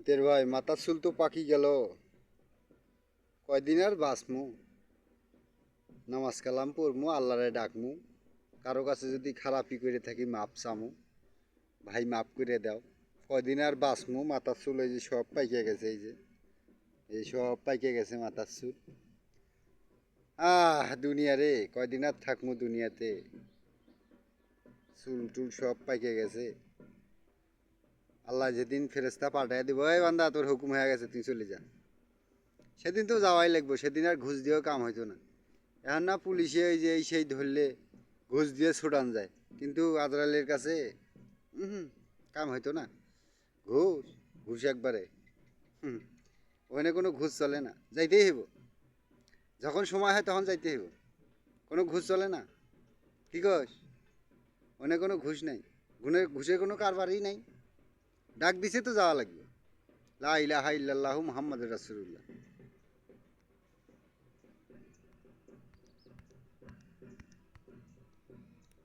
তের ভাই মাথার চুল তো পাকি গেল, কয়দিন আর বাঁচমু? নামাজ কালাম পড়মু, আল্লাহরে ডাকমু, কারো কাছে যদি খারাপই করে থাকি মাপ চামু, ভাই মাপ করে দাও। কয়দিন আর বাঁচমু? মাথার চুল এই যে সব পাইকে গেছে, এই সব পাইকে গেছে মাথার চুল। দুনিয়া রে, কয়দিন আর থাকমু দুনিয়াতে? চুল টুল সব পাইকে গেছে। আল্লাহ যেদিন ফেরেস্তা পাঠায় দিব, এই বান্দা তোর হুকুম হয়ে গেছে, তুই চলে যা, সেদিন তো যাওয়াই লাগবো। সেদিন আর ঘুষ দিয়েও কাম হইতো না। এখন না পুলিশে ওই যে এই সেই ধরলে ঘুষ দিয়ে ছুটান যায়, কিন্তু আজরালের কাছে হুম কাম হইতো না। ঘুষ, ঘুষ একবারে হুম, ওখানে কোনো ঘুষ চলে না, যাইতেই হইব। যখন সময় হয় তখন যাইতে হইব, কোনো ঘুষ চলে না। কি কস? ওখানে কোনো ঘুষ নাই, ঘুষের কোনো কারবারই নাই। ডাক দিছে তো যাওয়া লাগবে। লা ইলাহা ইল্লাল্লাহু মুহাম্মাদুর রাসূলুল্লাহ।